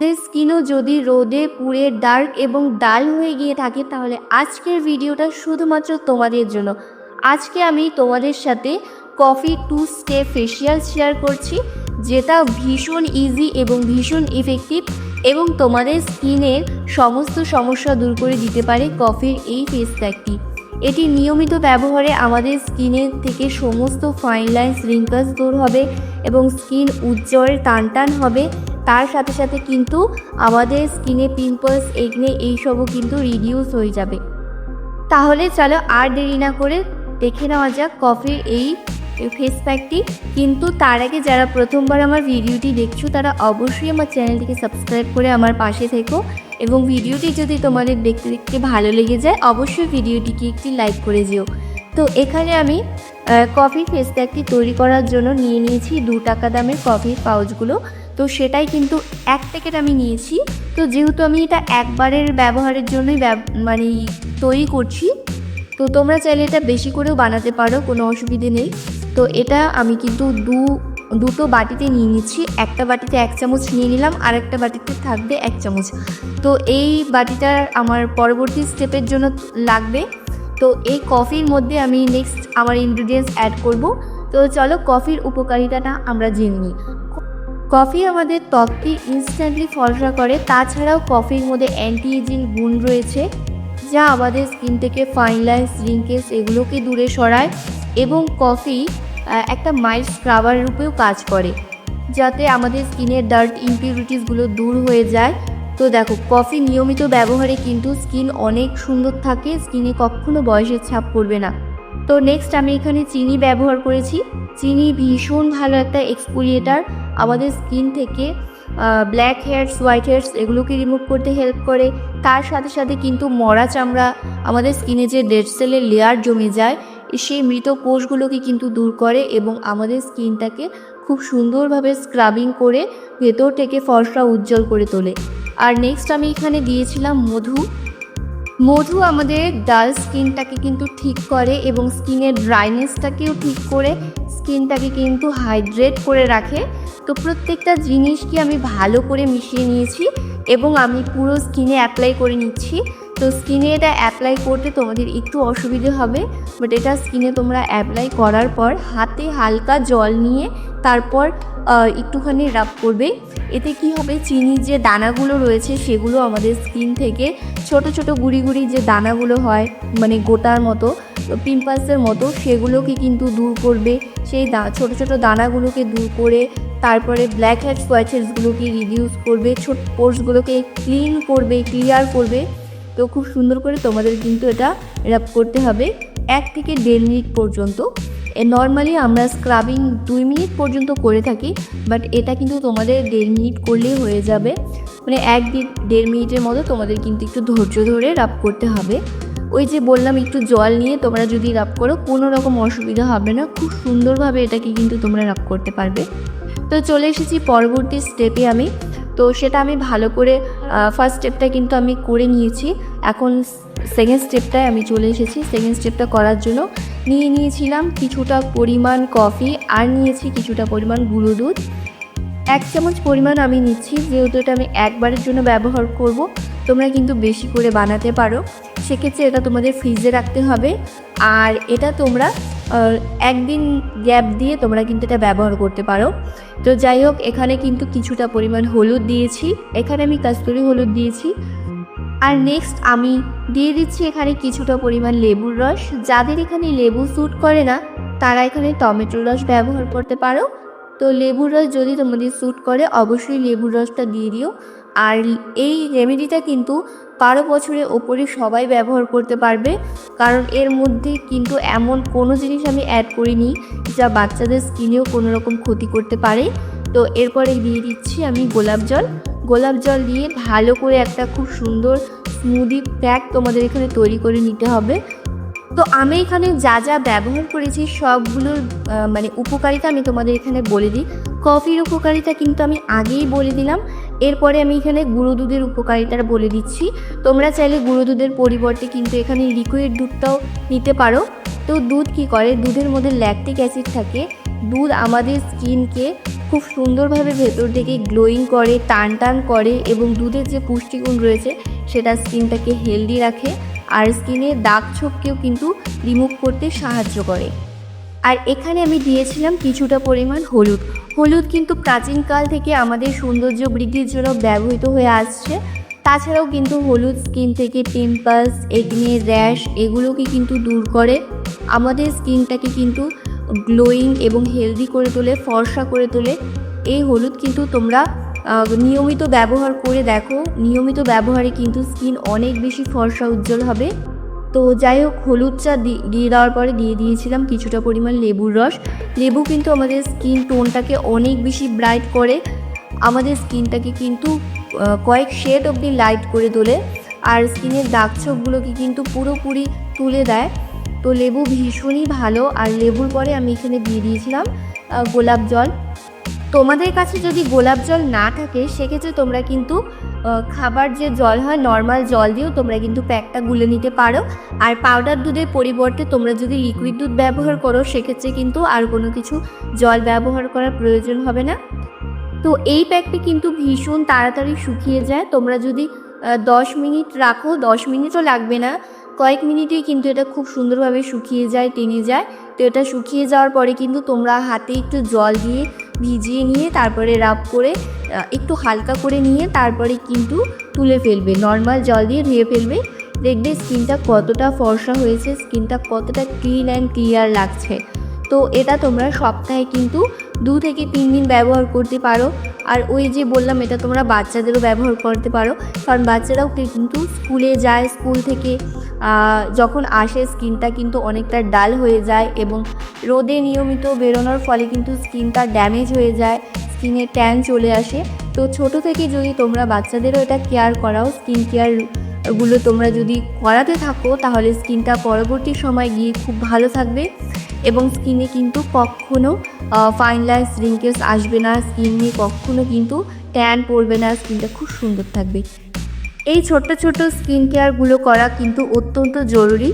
স্কিনও যদি রোদে পুড়ে ডার্ক এবং ডাল হয়ে গিয়ে থাকে, তাহলে আজকের ভিডিওটা শুধুমাত্র তোমাদের জন্য। আজকে আমি তোমাদের সাথে কফি 2 স্টেপ ফেসিয়াল শেয়ার করছি, যেটা ভীষণ ইজি এবং ভীষণ ইফেক্টিভ এবং তোমাদের স্কিনের সমস্ত সমস্যা দূর করে দিতে পারে কফির এই ফেস প্যাকটি। এটি নিয়মিত ব্যবহারে আমাদের স্কিনের থেকে সমস্ত ফাইন লাইন্স, রিঙ্কলস দূর হবে এবং স্কিন উজ্জ্বল টান হবে। তার সাথে সাথে কিন্তু আমাদের স্কিনে পিম্পলস, একনে এইসবও কিন্তু রিডিউস হয়ে যাবে। তাহলে চলো আর দেরি না করে দেখে নেওয়া যাক কফির এই ফেস প্যাকটি। কিন্তু তার আগে যারা প্রথমবার আমার ভিডিওটি দেখছো, তারা অবশ্যই আমার চ্যানেলটিকে সাবস্ক্রাইব করে আমার পাশে থেকো এবং ভিডিওটি যদি তোমাদের দেখতে দেখতে ভালো লেগে যায়, অবশ্যই ভিডিওটিকে একটি লাইক করে যেও। তো এখানে আমি কফি ফেস প্যাকটি তৈরি করার জন্য নিয়ে নিয়েছি 2 টাকা দামের কফির পাউচগুলো। তো সেটাই কিন্তু 1 প্যাকেট আমি নিয়েছি। তো যেহেতু আমি এটা একবারের ব্যবহারের জন্যই তৈরি করছি, তো তোমরা চাইলে এটা বেশি করেও বানাতে পারো, কোনো অসুবিধে নেই। তো এটা আমি কিন্তু দুটো বাটিতে নিয়ে নিচ্ছি। একটা বাটিতে 1 চামচ নিয়ে নিলাম, আর একটা বাটিতে থাকবে 1 চামচ। তো এই বাটিটা আমার পরবর্তী স্টেপের জন্য লাগবে। তো এই কফির মধ্যে আমি নেক্সট আমার ইনগ্রিডিয়েন্টস অ্যাড করব। তো চলো কফির উপকারিতাটা আমরা জেনে নিই। কফি আমাদের ত্বককে ইনস্ট্যান্টলি ফর্সা করে। তাছাড়াও কফির মধ্যে অ্যান্টি এজিং গুণ রয়েছে, যা আমাদের স্কিন থেকে ফাইন লাইন্স, রিঙ্কেলস এগুলোকে দূরে সরায় এবং কফি একটা মাইল্ড স্ক্রাবার রূপেও কাজ করে, যাতে আমাদের স্কিনের ডার্ট ইমপিউরিটিসগুলো দূর হয়ে যায়। তো দেখো, কফি নিয়মিত ব্যবহারে কিন্তু স্কিন অনেক সুন্দর থাকে, স্কিনে কখনো বয়সের ছাপ পড়বে না। তো নেক্সট আমি এখানে চিনি ব্যবহার করেছি। চিনি ভীষণ ভালো একটা এক্সফোলিয়েটার, আমাদের স্কিন থেকে ব্ল্যাক হেয়ারস, হোয়াইট হেয়ারস এগুলোকে রিমুভ করতে হেল্প করে। তার সাথে সাথে কিন্তু মরা চামড়া, আমাদের স্কিনে যে ডেড সেলের লেয়ার জমে যায়, সেই মৃত কোষগুলোকে কিন্তু দূর করে এবং আমাদের স্কিনটাকে খুব সুন্দরভাবে স্ক্রাবিং করে ভেতর থেকে ফর্সা উজ্জ্বল করে তোলে। আর নেক্সট আমি এখানে দিয়েছিলাম মধু। মধু আমাদের ডাল স্কিনটাকে কিন্তু ঠিক করে এবং স্কিনের ড্রাইনেসটাকেও ঠিক করে, স্কিনটাকে কিন্তু হাইড্রেট করে রাখে। তো প্রত্যেকটা জিনিসকে আমি ভালো করে মিশিয়ে নিয়েছি এবং আমি পুরো স্কিনে অ্যাপ্লাই করে নিচ্ছি। তো স্কিনে এটা অ্যাপ্লাই করতে তোমাদের একটু অসুবিধে হবে, বাট এটা স্কিনে তোমরা অ্যাপ্লাই করার পর হাতে হালকা জল নিয়ে তারপর একটুখানি রাব করবে। এতে কি হবে, চিনির যে দানাগুলো রয়েছে সেগুলো আমাদের স্কিন থেকে ছোট ছোট গুঁড়ি গুঁড়ি যে দানাগুলো হয়, মানে গোটার মতো, পিম্পলসের মতো, সেগুলোকে কিন্তু দূর করবে। সেই ছোট ছোট দানাগুলোকে দূর করে তারপরে ব্ল্যাক হেডস, হোয়াইট হেডসগুলোকে রিডিউস করবে, ছোট পোর্সগুলোকে ক্লিন করবে, ক্লিয়ার করবে। তো খুব সুন্দর করে তোমাদের কিন্তু এটা রাব করতে হবে 1 থেকে 1.5 মিনিট পর্যন্ত। নর্মালি আমরা স্ক্রাবিং 2 মিনিট পর্যন্ত করে থাকি, বাট এটা কিন্তু তোমাদের 1.5 মিনিট করলেই হয়ে যাবে। মানে 1-1.5 মিনিটের মতো তোমাদের কিন্তু একটু ধৈর্য ধরে রাব করতে হবে। ওই যে বললাম, একটু জল নিয়ে তোমরা যদি রাব করো কোনো রকম অসুবিধা হবে না, খুব সুন্দরভাবে এটাকে কিন্তু তোমরা রাব করতে পারবে। তো চলে এসেছি পরবর্তী স্টেপে আমি। তো সেটা আমি ভালো করে ফার্স্ট স্টেপটা কিন্তু আমি করে নিয়েছি। এখন সেকেন্ড স্টেপটায় আমি চলে এসেছি। সেকেন্ড স্টেপটা করার জন্য নিয়েছিলাম কিছুটা পরিমাণ কফি, আর নিয়েছি কিছুটা পরিমাণ গুঁড়ো দুধ। 1 চামচ পরিমাণ আমি নিচ্ছি, যেহেতু এটা আমি একবারের জন্য ব্যবহার করব। তোমরা কিন্তু বেশি করে বানাতে পারো, সেক্ষেত্রে এটা তোমাদের ফ্রিজে রাখতে হবে। আর এটা তোমরা 1 দিন গ্যাপ দিয়ে তোমরা কিন্তু এটা ব্যবহার করতে পারো। তো যাই হোক, এখানে কিন্তু কিছুটা পরিমাণ হলুদ দিয়েছি, এখানে আমি কাস্তুরি হলুদ দিয়েছি। আর নেক্সট আমি দিয়ে দিচ্ছি এখানে কিছুটা পরিমাণ লেবুর রস। যাদের এখানে লেবু স্যুট করে না, তারা এখানে টমেটোর রস ব্যবহার করতে পারো। তো লেবুর রস যদি তোমাদের স্যুট করে, অবশ্যই লেবুর রসটা দিয়ে দিও। আর এই রেমেডিটা কিন্তু 12 বছরের ওপরে সবাই ব্যবহার করতে পারবে, কারণ এর মধ্যে কিন্তু এমন কোনো জিনিস আমি অ্যাড করিনি যা বাচ্চাদের স্কিনেও কোনো রকম ক্ষতি করতে পারে। তো এরপরে দিয়ে দিচ্ছি আমি গোলাপ জল দিয়ে ভালো করে একটা খুব সুন্দর স্মুদি প্যাক তোমাদের এখানে তৈরি করে নিতে হবে। তো আমি এখানে যা যা ব্যবহার করেছি সবগুলোর উপকারিতা আমি তোমাদের এখানে বলে দিই। কফির উপকারিতা কিন্তু আমি আগেই বলে দিলাম, এরপরে আমি এখানে গুঁড়ো দুধের উপকারিতাটা বলে দিচ্ছি। তোমরা চাইলে গুঁড়ো দুধের পরিবর্তে কিন্তু এখানে লিকুইড দুধটাও নিতে পারো। তো দুধ কি করে, দুধের মধ্যে ল্যাকটিক অ্যাসিড থাকে। দুধ আমাদের স্কিনকে খুব সুন্দরভাবে ভেতর থেকে গ্লোয়িং করে, টান টান করে এবং দুধের যে পুষ্টিগুণ রয়েছে সেটা স্কিনটাকে হেলদি রাখে আর স্কিনে দাগ ছোপকেও কিন্তু রিমুভ করতে সাহায্য করে। আর এখানে আমি দিয়েছিলাম কিছুটা পরিমাণ হলুদ। হলুদ কিন্তু প্রাচীনকাল থেকে আমাদের সৌন্দর্য বৃদ্ধির জন্য ব্যবহৃত হয়ে আসছে। তাছাড়াও কিন্তু হলুদ স্কিন থেকে পিম্পলস, একনে, র্যাশ এগুলোকে কিন্তু দূর করে, আমাদের স্কিনটাকে কিন্তু গ্লোয়িং এবং হেলদি করে তোলে, ফর্সা করে তোলে। এই হলুদ কিন্তু তোমরা নিয়মিত ব্যবহার করে দেখো, নিয়মিত ব্যবহারে কিন্তু স্কিন অনেক বেশি ফর্সা উজ্জ্বল হবে। তো যাই হোক, হলুদ চা দিয়ে দেওয়ার পরে দিয়ে দিয়েছিলাম কিছুটা পরিমাণ লেবুর রস। লেবু কিন্তু আমাদের স্কিন টোনটাকে অনেক বেশি ব্রাইট করে, আমাদের স্কিনটাকে কিন্তু কয়েক শেড অবধি লাইট করে তোলে আর স্কিনের দাগ ছোপগুলোকে কিন্তু পুরোপুরি তুলে দেয়। তো লেবু ভীষণই ভালো। আর লেবুর পরে আমি এখানে দিয়ে দিয়েছিলাম গোলাপ জল। তোমাদের কাছে যদি গোলাপ জল না থাকে সেক্ষেত্রে তোমরা কিন্তু খাবার যে জল হয় নর্মাল জল দিয়েও তোমরা কিন্তু প্যাকটা গুলে নিতে পারো। আর পাউডার দুধের পরিবর্তে তোমরা যদি লিকুইড দুধ ব্যবহার করো সেক্ষেত্রে কিন্তু আর কোনো কিছু জল ব্যবহার করার প্রয়োজন হবে না। তো এই প্যাকটি কিন্তু ভীষণ তাড়াতাড়ি শুকিয়ে যায়। তোমরা যদি 10 মিনিট রাখো, 10 মিনিটও লাগবে না, কয়েক মিনিটেই কিন্তু এটা খুব সুন্দরভাবে শুকিয়ে যায়, টেনে যায়। তো এটা শুকিয়ে যাওয়ার পরে কিন্তু তোমরা হাতে একটু জল দিয়ে ভিজিয়ে নিয়ে তারপরে রাব করে একটু হালকা করে নিয়ে তারপরে কিন্তু তুলে ফেলবে, নর্মাল জল দিয়ে ধুয়ে ফেলবে। দেখবে স্কিনটা কতটা ফর্সা হয়েছে, স্কিনটা কতটা ক্লিন অ্যান্ড ক্লিয়ার লাগছে। তো এটা তোমরা সপ্তাহে কিন্তু 2 থেকে 3 দিন ব্যবহার করতে পারো। আর ওই যে বললাম এটা তোমরা বাচ্চাদেরও ব্যবহার করতে পারো, কারণ বাচ্চারাও কিন্তু স্কুলে যায়, স্কুল থেকে যখন আসে স্কিনটা কিন্তু অনেকটা ডাল হয়ে যায় এবং রোদে নিয়মিত বেরোনোর ফলে কিন্তু স্কিনটা ড্যামেজ হয়ে যায়, স্কিনে ট্যান চলে আসে। তো ছোট থেকে যদি তোমরা বাচ্চাদেরও এটা কেয়ার করাও, স্কিন কেয়ারগুলো তোমরা যদি করাতে থাকো তাহলে স্কিনটা পরবর্তী সময় গিয়ে খুব ভালো থাকবে এবং স্কিনে কিন্তু কখনও ফাইন লাইন্স, রিঙ্কেলস আসবে না, স্কিনে কখনও কিন্তু ট্যান পড়বে না, স্কিনটা খুব সুন্দর থাকবে। এই ছোট্ট ছোট্ট স্কিন কেয়ারগুলো করা কিন্তু অত্যন্ত জরুরি।